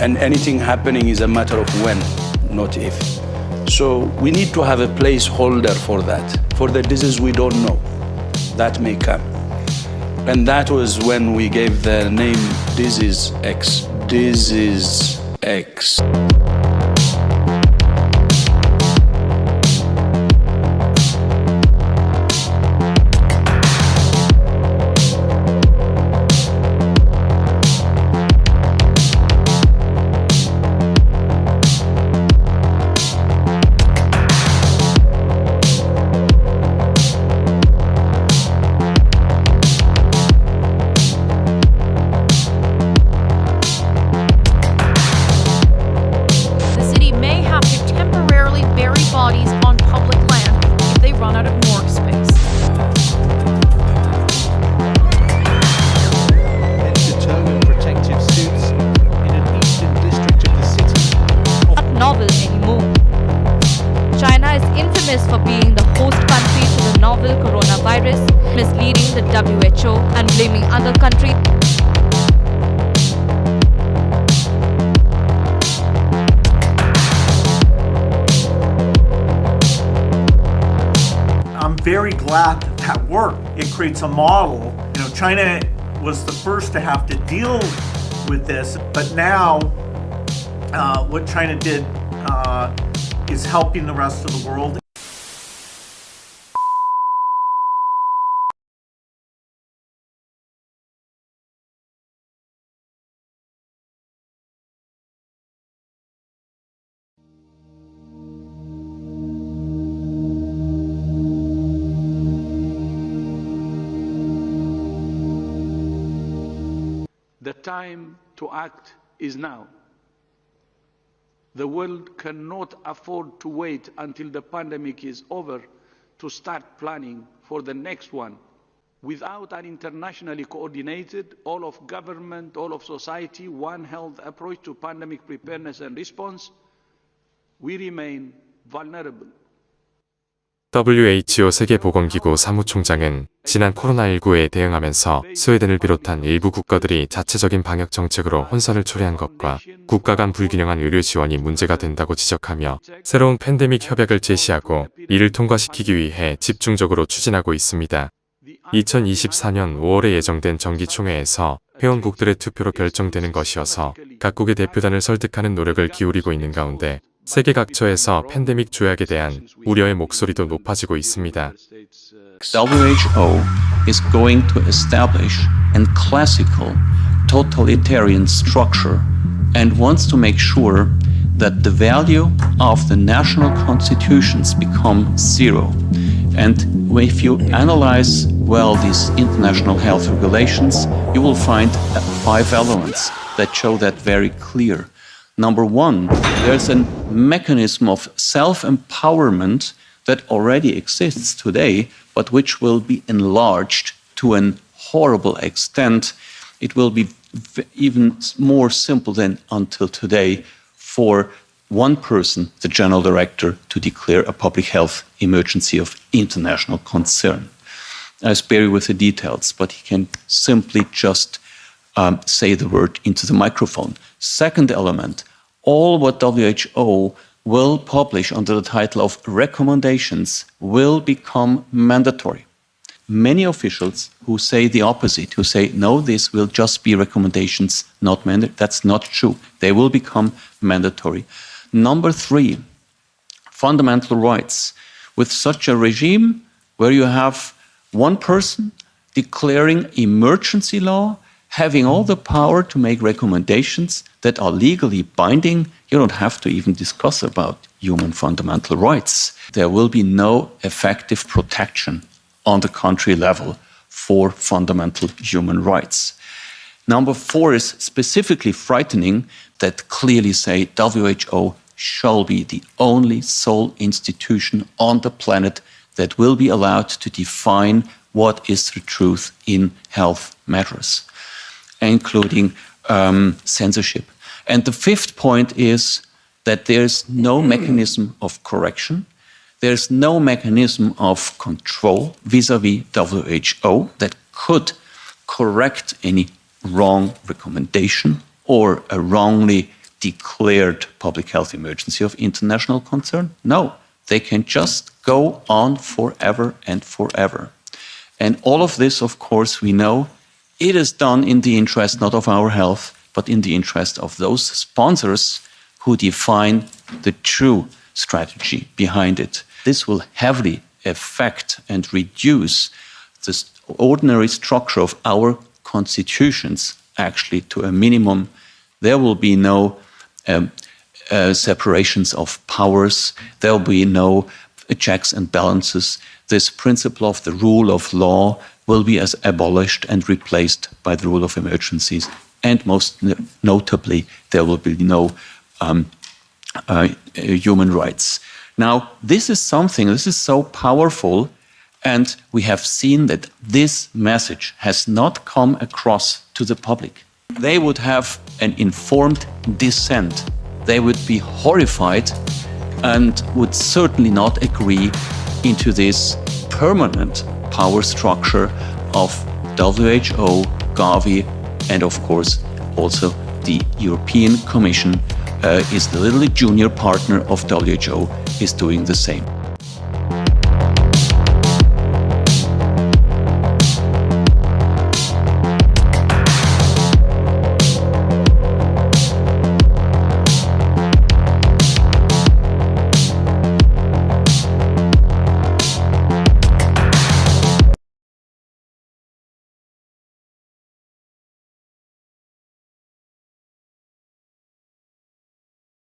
And anything happening is a matter of when, not if. So we need to have a placeholder for that, for the disease we don't know that may come. And that was when we gave the name Disease X. Disease X. For being the host country to the novel coronavirus, misleading the WHO and blaming other countries. I'm very glad that worked. It creates a model. China was the first to have to deal with this, but now what China did is helping the rest of the world. The time to act is now. The world cannot afford to wait until the pandemic is over to start planning for the next one. Without an internationally coordinated, all of government, all of society, One Health approach to pandemic preparedness and response, we remain vulnerable. WHO 세계보건기구 사무총장은 지난 코로나19에 대응하면서 스웨덴을 비롯한 일부 국가들이 자체적인 방역 정책으로 혼선을 초래한 것과 국가 간 불균형한 의료 지원이 문제가 된다고 지적하며 새로운 팬데믹 협약을 제시하고 이를 통과시키기 위해 집중적으로 추진하고 있습니다. 2024년 5월에 예정된 정기총회에서 회원국들의 투표로 결정되는 것이어서 각국의 대표단을 설득하는 노력을 기울이고 있는 가운데 세계 각처에서 팬데믹 조약에 대한 우려의 목소리도 높아지고 있습니다. WHO is going to establish a classical totalitarian structure and wants to make sure that the value of the national constitutions become zero. And if you analyze well these international health regulations, you will find 5 elements that show that very clear. Number one, there's a mechanism of self-empowerment that already exists today, but which will be enlarged to a horrible extent. It will be even more simple than until today for one person, the general director, to declare a public health emergency of international concern. I spare you with the details, but he can simply just say the word into the microphone. Second element, all what WHO will publish under the title of recommendations will become mandatory. Many officials who say the opposite, who say, no, this will just be recommendations, not mandatory, that's not true. They will become mandatory. Number 3, fundamental rights. With such a regime where you have one person declaring emergency law, having all the power to make recommendations that are legally binding, you don't have to even discuss about human fundamental rights. There will be no effective protection on the country level for fundamental human rights. Number 4 is specifically frightening, that clearly say WHO shall be the only sole institution on the planet that will be allowed to define what is the truth in health matters, including censorship. And the 5th point is that there's no mechanism of correction. There's no mechanism of control vis-à-vis WHO that could correct any wrong recommendation or a wrongly declared public health emergency of international concern. No, they can just go on forever and forever. And all of this, of course, we know it is done in the interest not of our health, but in the interest of those sponsors who define the true strategy behind it. This will heavily affect and reduce the ordinary structure of our constitutions actually to a minimum. There will be no separations of powers. There will be no checks and balances. This principle of the rule of law will be as abolished and replaced by the rule of emergencies. And most notably, there will be no human rights. Now, this is so powerful, and we have seen that this message has not come across to the public. They would have an informed dissent. They would be horrified and would certainly not agree into this permanent power structure of WHO, Gavi, and of course also the European Commission is the little junior partner of WHO, is doing the same.